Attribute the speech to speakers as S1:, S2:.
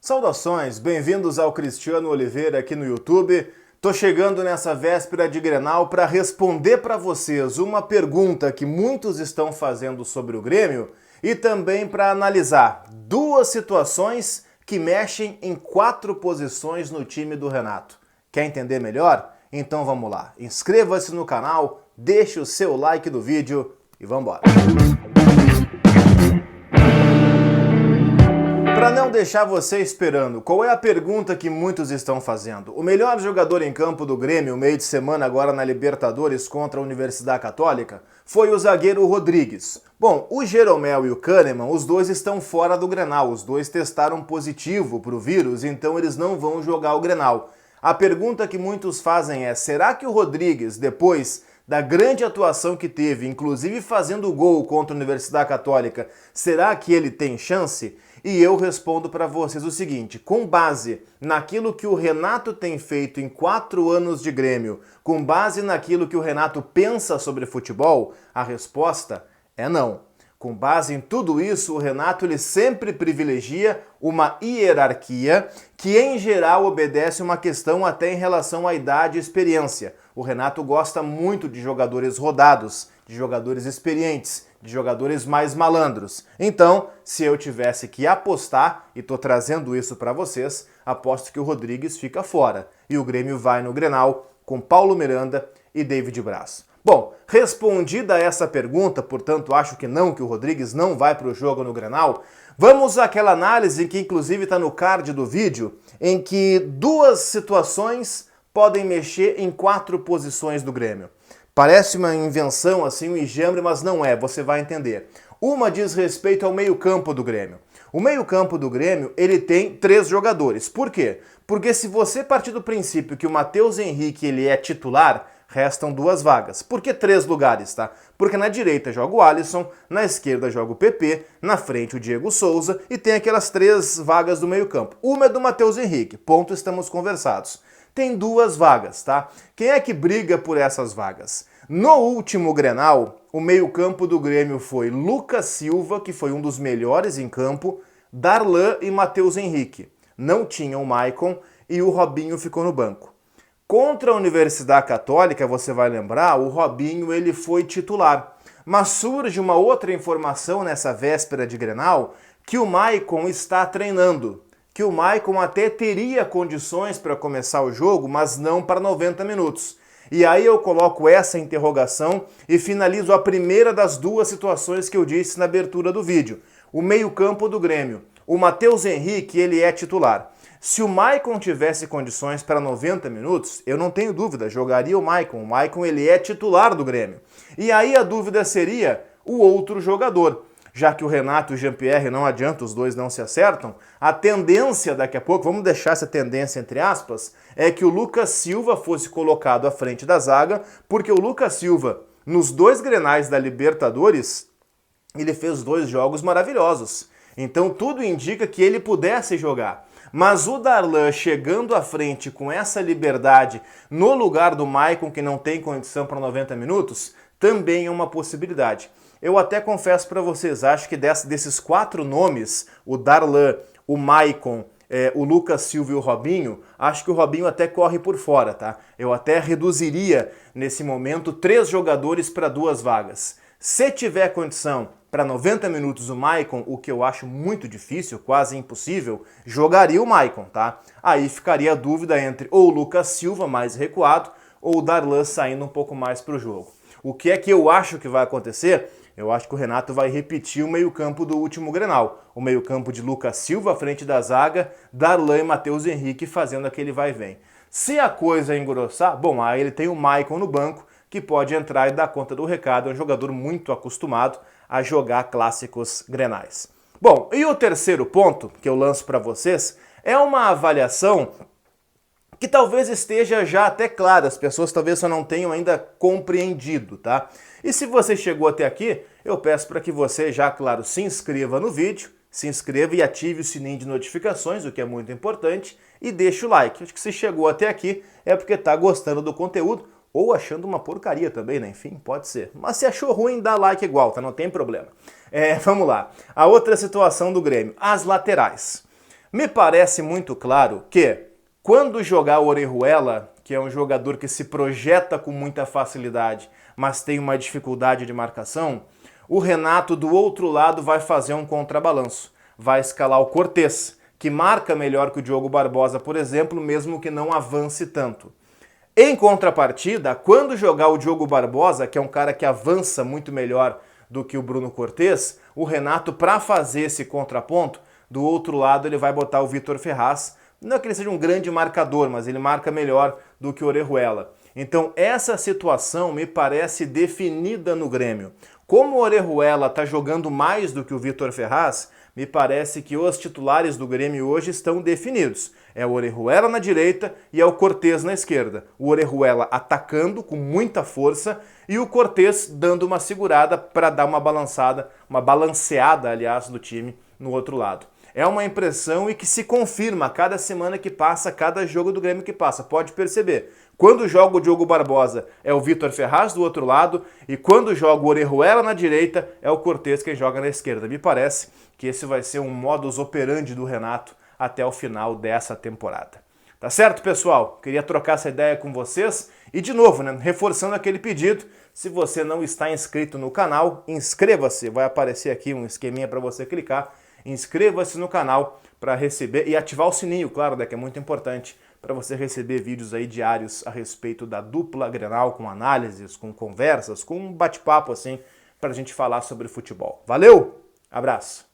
S1: Saudações, bem-vindos ao Cristiano Oliveira aqui no YouTube. Tô chegando nessa véspera de Grenal para responder para vocês uma pergunta que muitos estão fazendo sobre o Grêmio e também para analisar duas situações que mexem em 4 posições no time do Renato. Quer entender melhor? Então vamos lá. Inscreva-se no canal, deixe o seu like do vídeo e vamos embora. Para não deixar você esperando, qual é a pergunta que muitos estão fazendo? O melhor jogador em campo do Grêmio, meio de semana agora na Libertadores contra a Universidade Católica, foi o zagueiro Rodrigues. Bom, o Jeromel e o Kahneman, os dois estão fora do Grenal, os dois testaram positivo para o vírus, então eles não vão jogar o Grenal. A pergunta que muitos fazem é, será que o Rodrigues, depois da grande atuação que teve, inclusive fazendo gol contra a Universidade Católica, será que ele tem chance? E eu respondo para vocês o seguinte, com base naquilo que o Renato tem feito em 4 anos de Grêmio, com base naquilo que o Renato pensa sobre futebol, a resposta é não. Com base em tudo isso, o Renato ele sempre privilegia uma hierarquia que, em geral, obedece uma questão até em relação à idade e experiência. O Renato gosta muito de jogadores rodados, de jogadores experientes, de jogadores mais malandros. Então, se eu tivesse que apostar, e tô trazendo isso para vocês, aposto que o Rodrigues fica fora. E o Grêmio vai no Grenal com Paulo Miranda e David Braz. Bom, respondida essa pergunta, portanto acho que o Rodrigues não vai para o jogo no Grenal, vamos àquela análise que inclusive está no card do vídeo, em que duas situações podem mexer em 4 posições do Grêmio. Parece uma invenção, assim, um enjambre, mas não é, você vai entender. Uma diz respeito ao meio-campo do Grêmio. O meio-campo do Grêmio, ele tem 3 jogadores. Por quê? Porque se você partir do princípio que o Matheus Henrique ele é titular, restam 2 vagas. Por que 3 lugares, tá? Porque na direita joga o Alisson, na esquerda joga o PP, na frente o Diego Souza e tem aquelas 3 vagas do meio-campo. Uma é do Matheus Henrique, ponto, estamos conversados. Tem 2 vagas, tá? Quem é que briga por essas vagas? No último Grenal, o meio-campo do Grêmio foi Lucas Silva, que foi um dos melhores em campo, Darlan e Matheus Henrique. Não tinha o Maicon e o Robinho ficou no banco. Contra a Universidade Católica, você vai lembrar, o Robinho ele foi titular. Mas surge uma outra informação nessa véspera de Grenal, que o Maicon está treinando. Que o Maicon até teria condições para começar o jogo, mas não para 90 minutos. E aí eu coloco essa interrogação e finalizo a primeira das 2 situações que eu disse na abertura do vídeo. O meio-campo do Grêmio. O Matheus Henrique, ele é titular. Se o Maicon tivesse condições para 90 minutos, eu não tenho dúvida, jogaria o Maicon. O Maicon, ele é titular do Grêmio. E aí a dúvida seria o outro jogador. Já que o Renato e o Jean-Pierre não adianta, os dois não se acertam, a tendência daqui a pouco, vamos deixar essa tendência entre aspas, é que o Lucas Silva fosse colocado à frente da zaga, porque o Lucas Silva, nos 2 Grenais da Libertadores, ele fez 2 jogos maravilhosos. Então tudo indica que ele pudesse jogar. Mas o Darlan chegando à frente com essa liberdade no lugar do Maicon, que não tem condição para 90 minutos, também é uma possibilidade. Eu até confesso para vocês, acho que desses 4 nomes, o Darlan, o Maicon, o Lucas Silva e o Robinho, acho que o Robinho até corre por fora, tá? Eu até reduziria, nesse momento, 3 jogadores para 2 vagas. Se tiver condição para 90 minutos o Maicon, o que eu acho muito difícil, quase impossível, jogaria o Maicon, tá? Aí ficaria a dúvida entre ou o Lucas Silva mais recuado ou o Darlan saindo um pouco mais para o jogo. O que é que eu acho que vai acontecer? Eu acho que o Renato vai repetir o meio-campo do último Grenal. O meio-campo de Lucas Silva à frente da zaga, Darlan e Matheus Henrique fazendo aquele vai e vem. Se a coisa engrossar, bom, aí ele tem o Maicon no banco, que pode entrar e dar conta do recado. É um jogador muito acostumado a jogar clássicos Grenais. Bom, e o terceiro ponto que eu lanço para vocês é uma avaliação que talvez esteja já até clara, as pessoas talvez só não tenham ainda compreendido, tá? E se você chegou até aqui, eu peço para que você já, claro, se inscreva no vídeo, se inscreva e ative o sininho de notificações, o que é muito importante, e deixe o like. Acho que se chegou até aqui é porque está gostando do conteúdo, ou achando uma porcaria também, né? Enfim, pode ser. Mas se achou ruim, dá like igual, tá? Não tem problema. Vamos lá. A outra situação do Grêmio, as laterais. Me parece muito claro que, quando jogar o Orejuela, que é um jogador que se projeta com muita facilidade, mas tem uma dificuldade de marcação, o Renato do outro lado vai fazer um contrabalanço. Vai escalar o Cortez, que marca melhor que o Diogo Barbosa, por exemplo, mesmo que não avance tanto. Em contrapartida, quando jogar o Diogo Barbosa, que é um cara que avança muito melhor do que o Bruno Cortez, o Renato, para fazer esse contraponto, do outro lado ele vai botar o Vitor Ferraz. Não é que ele seja um grande marcador, mas ele marca melhor do que o Orejuela. Então essa situação me parece definida no Grêmio. Como o Orejuela está jogando mais do que o Vitor Ferraz, me parece que os titulares do Grêmio hoje estão definidos. É o Orejuela na direita e é o Cortez na esquerda. O Orejuela atacando com muita força e o Cortez dando uma segurada para dar uma balanceada, aliás, do time no outro lado. É uma impressão e que se confirma a cada semana que passa, cada jogo do Grêmio que passa. Pode perceber. Quando joga o Diogo Barbosa, é o Vitor Ferraz do outro lado, e quando joga o Orejuela na direita, é o Cortez quem joga na esquerda. Me parece que esse vai ser um modus operandi do Renato até o final dessa temporada. Tá certo, pessoal? Queria trocar essa ideia com vocês e, de novo, reforçando aquele pedido, se você não está inscrito no canal, inscreva-se. Vai aparecer aqui um esqueminha para você clicar. Inscreva-se no canal para receber e ativar o sininho, claro, que é muito importante para você receber vídeos aí diários a respeito da dupla Grenal, com análises, com conversas, com um bate-papo assim, para a gente falar sobre futebol. Valeu, abraço!